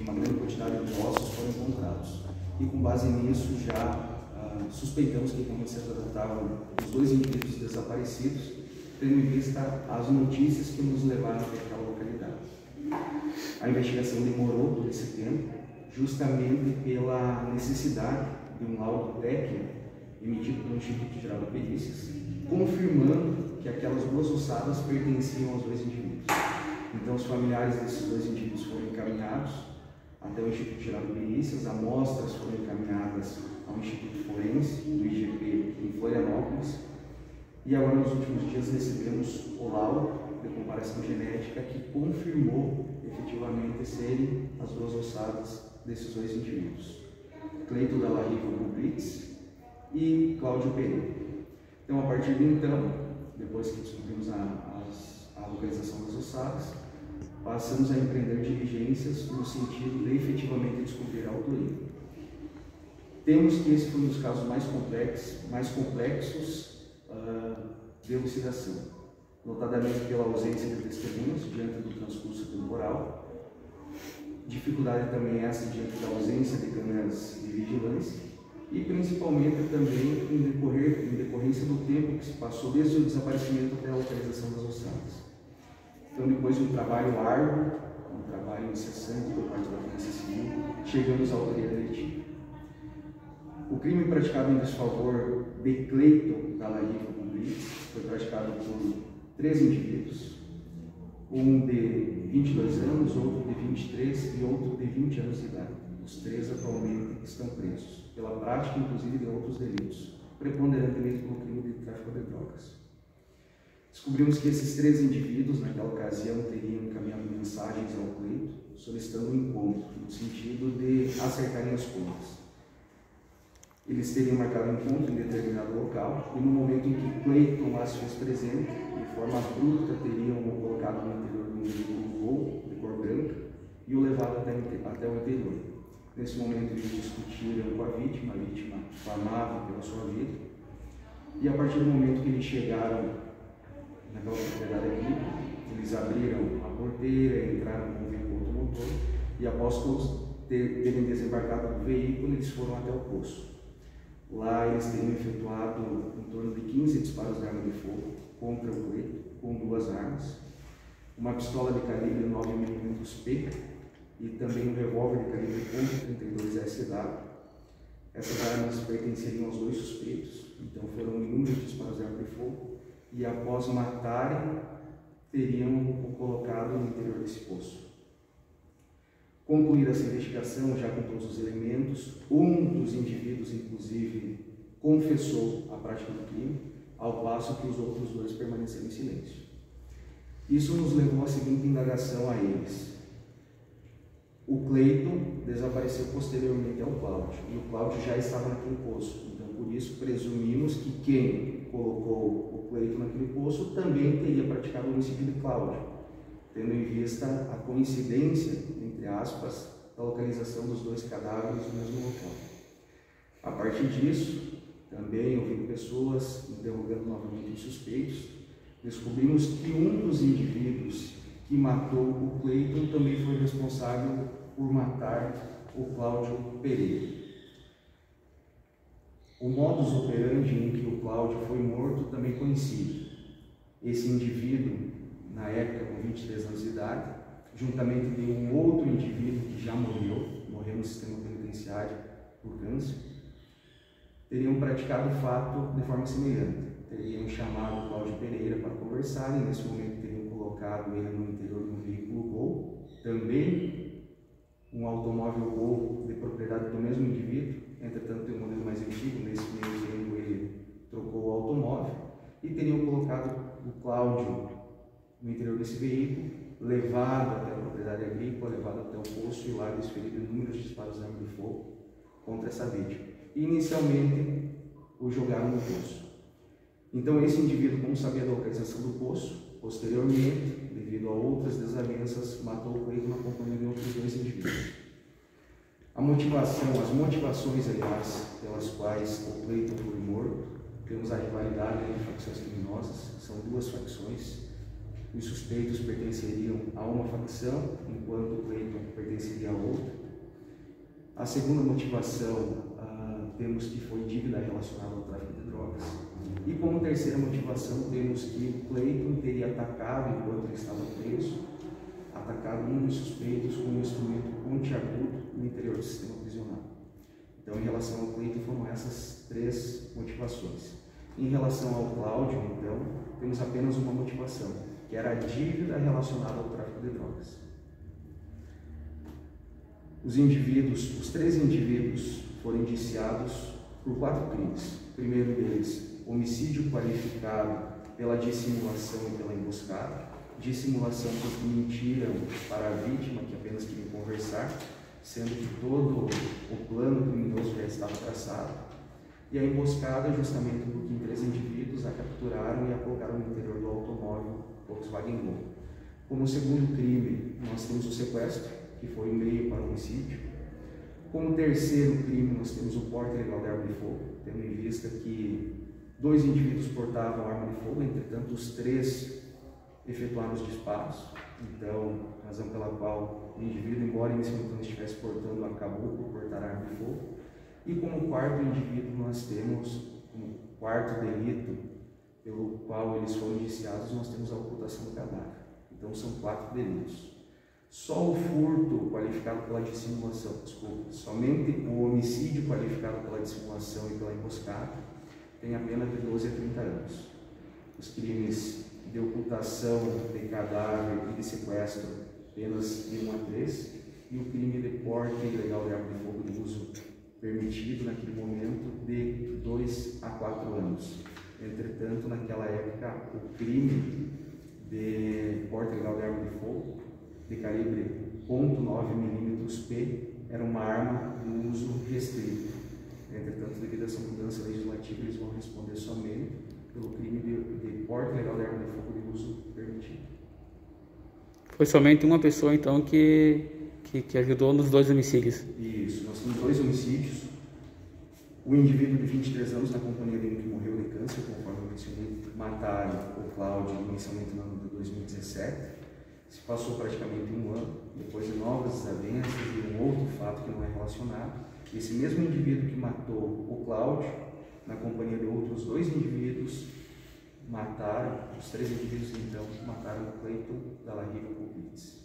que uma grande quantidade de ossos foram encontrados. E com base nisso já suspeitamos que realmente se tratavam dos dois indivíduos desaparecidos, tendo em vista as notícias que nos levaram até aquela localidade. A investigação demorou todo esse tempo, justamente pela necessidade de um laudo técnico emitido pelo Instituto Geral de Perícias, confirmando que aquelas duas ossadas pertenciam aos dois indivíduos. Então, os familiares desses dois indivíduos foram encaminhados até o Instituto Geral de Perícias, amostras foram encaminhadas ao Instituto Forense, do IGP, em Florianópolis, e agora, nos últimos dias, recebemos o laudo de comparação genética que confirmou efetivamente serem as duas ossadas desses dois indivíduos, Cleito Dalla Riva Bublitz e Cláudio Pereira. Então, a partir de então, depois que descobrimos a localização das ossadas, passamos a empreender diligências no sentido de efetivamente descobrir a autoria. Temos que esse foi um dos casos mais complexos de elucidação, notadamente pela ausência de testemunhas diante do transcurso temporal, dificuldade também essa diante da ausência de câmeras de vigilância e principalmente também em decorrência do tempo que se passou desde o desaparecimento até a localização das ossadas. Então, depois de um trabalho árduo, um trabalho incessante por parte da Polícia Civil, chegamos à autoria delitiva. O crime praticado em desfavor de Cleito Dalla Riva Bublitz foi praticado por 3 indivíduos, um de 22 anos, outro de 23 e outro de 20 anos de idade. Os 3 atualmente estão presos, pela prática inclusive de outros delitos, preponderantemente pelo crime de tráfico de drogas. Descobrimos que esses 3 indivíduos, naquela ocasião, teriam encaminhado mensagens ao Cleito, solicitando um encontro, no sentido de acertarem as contas. Eles teriam marcado um encontro em determinado local, e no momento em que Cleiton lá se fez presente, de forma bruta, teriam o colocado no interior de um veículo Gol, de cor branca, e o levado até o interior. Nesse momento, eles discutiram com a vítima clamava pela sua vida, e a partir do momento que eles chegaram naquela propriedade aqui, eles abriram a porteira, entraram com o veículo automotor e após todos terem desembarcado do veículo, eles foram até o poço. Lá eles teriam efetuado em torno de 15 disparos de arma de fogo contra o Cleito, com 2 armas, uma pistola de calibre 9mm P e também um revólver de calibre .32 SW. Essas armas pertenceriam aos 2 suspeitos, então foram inúmeros disparos de arma de fogo, e após matarem, teriam o colocado no interior desse poço. Concluída essa investigação, já com todos os elementos, um dos indivíduos, inclusive, confessou a prática do crime, ao passo que os outros 2 permaneceram em silêncio. Isso nos levou à seguinte indagação a eles. O Cleiton desapareceu posteriormente ao Cláudio, e o Cláudio já estava naquele poço, então por isso presumimos que quem colocou o Cleiton naquele poço também teria praticado o homicídio de Cláudio, tendo em vista a coincidência, entre aspas, da localização dos 2 cadáveres no mesmo local. A partir disso, também ouvindo pessoas, interrogando novamente os suspeitos, descobrimos que um dos indivíduos que matou o Cleiton também foi responsável por matar o Cláudio Pereira. O modus operandi em que o Cláudio foi morto também coincide. Esse indivíduo, na época com 23 anos de idade, juntamente de um outro indivíduo que já morreu no sistema penitenciário por câncer, teriam praticado o fato de forma semelhante. Teriam chamado o Cláudio Pereira para conversar e nesse momento teriam colocado ele no interior de um veículo Gol, também um automóvel Gol de propriedade do mesmo indivíduo, entretanto tem um modelo mais antigo, nesse meio tempo ele trocou o automóvel, e teriam colocado o Cláudio no interior desse veículo, levado até a propriedade agrícola, levado até o poço e lá desferido inúmeros disparos de arma de fogo contra essa vítima. E inicialmente o jogaram no poço. Então esse indivíduo, como sabia da localização do poço, posteriormente, devido a outras desavenças, matou o Cleiton na companhia de outros 2 indivíduos. As motivações, aliás, pelas quais o Cleiton foi morto, temos a rivalidade entre facções criminosas, são 2 facções. Os suspeitos pertenceriam a uma facção, enquanto o Cleiton pertenceria a outra. A segunda motivação, temos que foi dívida relacionada ao tráfico de drogas. E como terceira motivação, temos que o Cleiton teria atacado, enquanto ele estava preso, atacado um dos suspeitos com um instrumento pontiagudo no interior do sistema prisional. Então, em relação ao Cleiton, foram essas três motivações. Em relação ao Cláudio, então, temos apenas uma motivação, que era a dívida relacionada ao tráfico de drogas. Os três indivíduos foram indiciados por 4 crimes. O primeiro deles, homicídio qualificado pela dissimulação e pela emboscada. Dissimulação porque mentiram para a vítima, que apenas queria conversar, sendo que todo o plano criminoso já estava traçado. E a emboscada justamente porque 3 indivíduos a capturaram e a colocaram no interior do automóvel Volkswagen Gol. Como segundo crime, nós temos o sequestro, que foi o meio para o homicídio. Como terceiro crime, nós temos o porte ilegal de arma de fogo, tendo em vista que 2 indivíduos portavam arma de fogo, entretanto os 3 efetuaram os disparos. Então, razão pela qual o indivíduo, embora inicialmente não estivesse portando, acabou por portar arma de fogo. E como quarto indivíduo, nós temos um quarto delito pelo qual eles foram indiciados, nós temos a ocultação do cadáver. Então, são 4 delitos. Só o furto qualificado pela dissimulação, somente o homicídio qualificado pela dissimulação e pela emboscada tem a pena de 12 a 30 anos. Os crimes de ocultação de cadáver e de sequestro, penas de 1 a 3, e o crime de porte ilegal de arma de fogo de uso permitido naquele momento de 2 a 4 anos. Entretanto, naquela época, o crime de porte ilegal de arma de fogo de calibre .9 mm P era uma arma de uso restrito. Entretanto, devido a essa mudança legislativa, eles vão responder somente pelo crime de porte ilegal de arma de fogo de uso permitido. Foi somente uma pessoa, então, que ajudou nos 2 homicídios? Isso, nós temos 2 homicídios. O indivíduo de 23 anos, na companhia dele, que morreu de câncer, conforme eu mencionei, mataram o Cláudio inicialmente no ano de 2017. Se passou praticamente 1 ano, depois de novas desavenças e um outro fato que não é relacionado. Esse mesmo indivíduo que matou o Cláudio, na companhia de outros 2 indivíduos, mataram, os 3 indivíduos então, mataram o Cleiton da Larriva Kupitz.